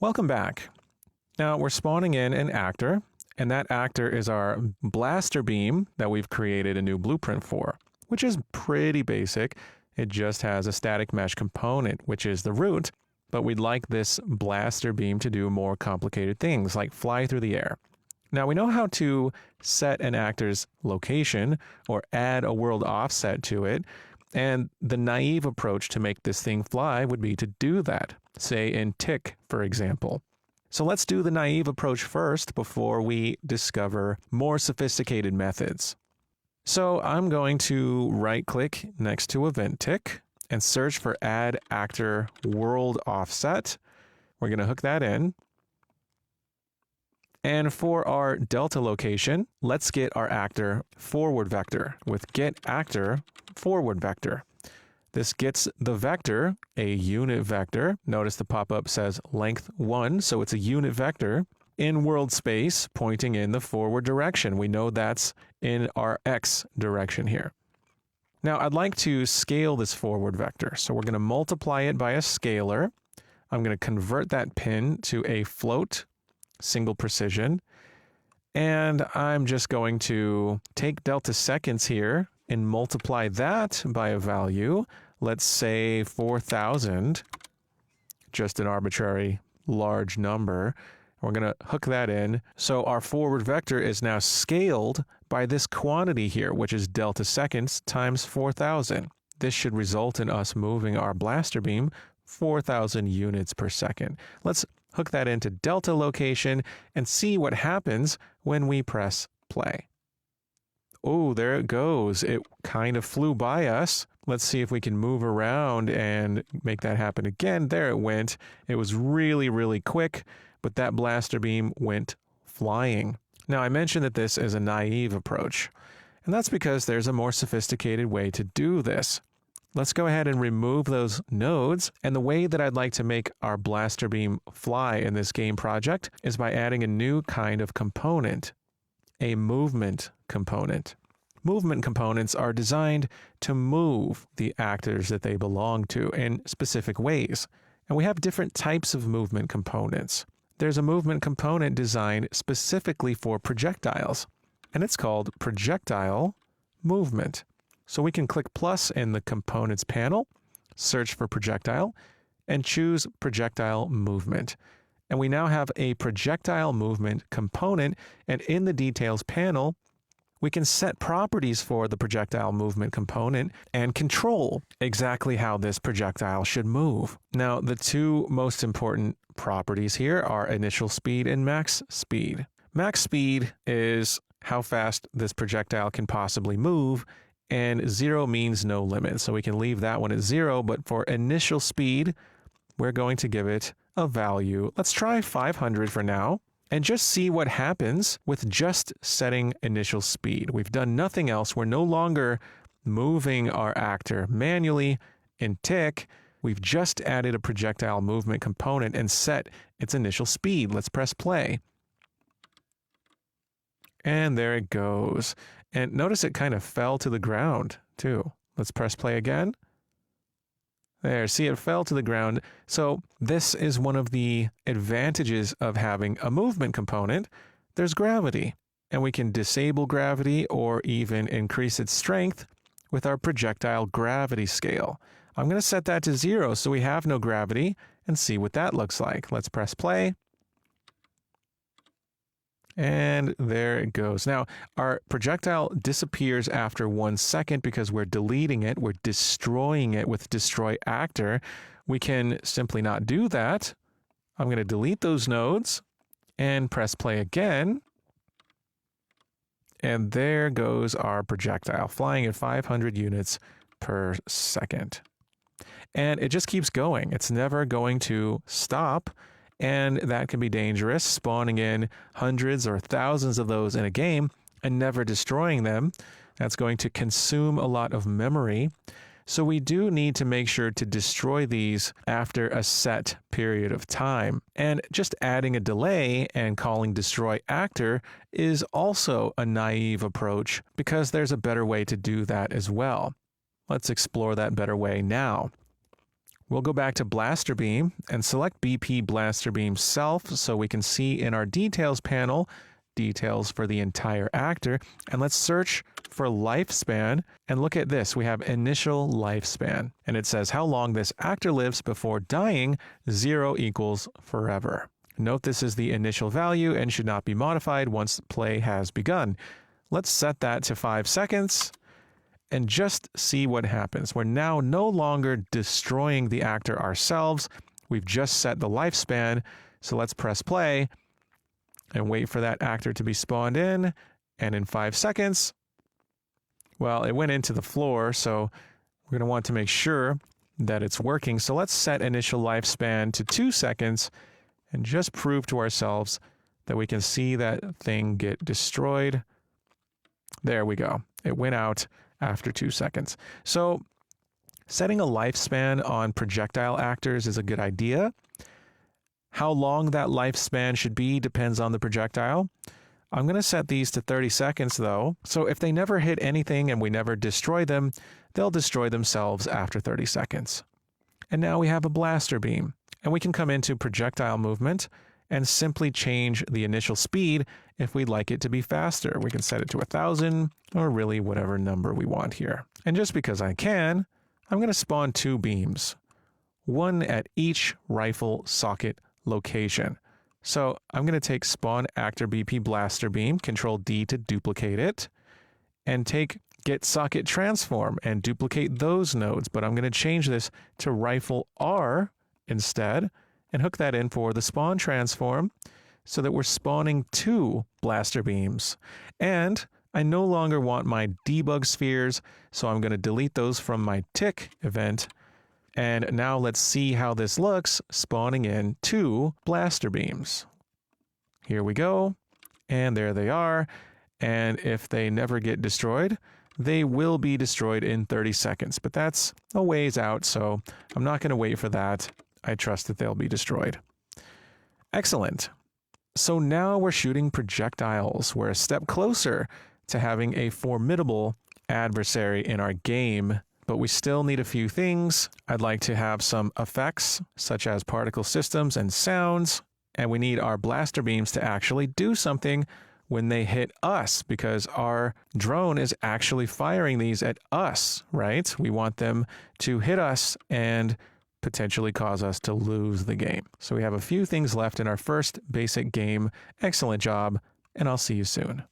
Welcome back. Now we're spawning in an actor, and that actor is our blaster beam that we've created a new blueprint for, which is pretty basic. It just has a static mesh component, which is the root, but we'd like this blaster beam to do more complicated things like fly through the air. Now we know how to set an actor's location or add a world offset to it, and the naive approach to make this thing fly would be to do that, say in Tick, for example. So let's do the naive approach first before we discover more sophisticated methods. So I'm going to right-click next to Event Tick and search for Add Actor World Offset. We're going to hook that in. And for our delta location, let's get our actor forward vector with get actor forward vector. This gets the vector, a unit vector. Notice the pop-up says length 1, so it's a unit vector in world space pointing in the forward direction. We know that's in our X direction here. Now I'd like to scale this forward vector. So we're going to multiply it by a scalar. I'm going to convert that pin to a float, single precision. And I'm just going to take delta seconds here and multiply that by a value, let's say 4,000, just an arbitrary large number. We're going to hook that in. So our forward vector is now scaled by this quantity here, which is delta seconds times 4,000. This should result in us moving our blaster beam 4,000 units per second. Let's hook that into delta location and see what happens when we press play. Oh, there it goes. It kind of flew by us. Let's see if we can move around and make that happen again. There it went. It was really, really quick, but that blaster beam went flying. Now, I mentioned that this is a naive approach, and that's because there's a more sophisticated way to do this. Let's go ahead and remove those nodes, and the way that I'd like to make our blaster beam fly in this game project is by adding a new kind of component, a movement component. Movement components are designed to move the actors that they belong to in specific ways, and we have different types of movement components. There's a movement component designed specifically for projectiles, and it's called projectile movement. So we can click plus in the components panel, search for projectile, and choose projectile movement. And we now have a projectile movement component, and in the details panel, we can set properties for the projectile movement component and control exactly how this projectile should move. Now, the two most important properties here are initial speed and max speed. Max speed is how fast this projectile can possibly move, and 0 means no limit. So we can leave that one at 0, but for initial speed, we're going to give it a value. Let's try 500 for now and just see what happens with just setting initial speed. We've done nothing else. We're no longer moving our actor manually in Tick. We've just added a projectile movement component and set its initial speed. Let's press play. And there it goes. And notice it kind of fell to the ground too. Let's press play again. There, see, it fell to the ground. So this is one of the advantages of having a movement component. There's gravity, and we can disable gravity or even increase its strength with our projectile gravity scale. I'm going to set that to 0 so we have no gravity and see what that looks like. Let's press play. And there it goes. Now, our projectile disappears after 1 second because we're deleting it. We're destroying it with destroy actor. We can simply not do that. I'm going to delete those nodes and press play again. And there goes our projectile flying at 500 units per second. And it just keeps going. It's never going to stop. And that can be dangerous, spawning in hundreds or thousands of those in a game and never destroying them. That's going to consume a lot of memory. So we do need to make sure to destroy these after a set period of time. And just adding a delay and calling destroy actor is also a naive approach because there's a better way to do that as well. Let's explore that better way now. We'll go back to Blaster Beam and select BP Blaster Beam Self so we can see in our details panel details for the entire actor. And let's search for lifespan and look at this. We have initial lifespan and it says how long this actor lives before dying. 0 equals forever. Note this is the initial value and should not be modified once play has begun. Let's set that to 5 seconds and just see what happens. We're now no longer destroying the actor ourselves. We've just set the lifespan. So let's press play and wait for that actor to be spawned in. And in 5 seconds, well, it went into the floor, so we're going to want to make sure that it's working. So let's set initial lifespan to 2 seconds and just prove to ourselves that we can see that thing get destroyed. There we go. It went out after 2 seconds. So setting a lifespan on projectile actors is a good idea. How long that lifespan should be depends on the projectile. I'm going to set these to 30 seconds though. So if they never hit anything and we never destroy them, they'll destroy themselves after 30 seconds. And now we have a blaster beam. And we can come into projectile movement and simply change the initial speed if we'd like it to be faster. We can set it to 1,000 or really whatever number we want here. And just because I can, I'm going to spawn 2 beams, one at each rifle socket location. So I'm going to take spawn actor BP blaster beam, Control D to duplicate it, and take get socket transform and duplicate those nodes. But I'm going to change this to rifle R instead and hook that in for the spawn transform so that we're spawning 2 blaster beams. And I no longer want my debug spheres, so I'm going to delete those from my tick event. And now let's see how this looks spawning in 2 blaster beams. Here we go. And there they are. And if they never get destroyed, they will be destroyed in 30 seconds. But that's a ways out, so I'm not going to wait for that. I trust that they'll be destroyed. Excellent. So now we're shooting projectiles. We're a step closer to having a formidable adversary in our game. But we still need a few things. I'd like to have some effects, such as particle systems and sounds. And we need our blaster beams to actually do something when they hit us, because our drone is actually firing these at us, right? We want them to hit us and potentially cause us to lose the game. So we have a few things left in our first basic game. Excellent job, and I'll see you soon.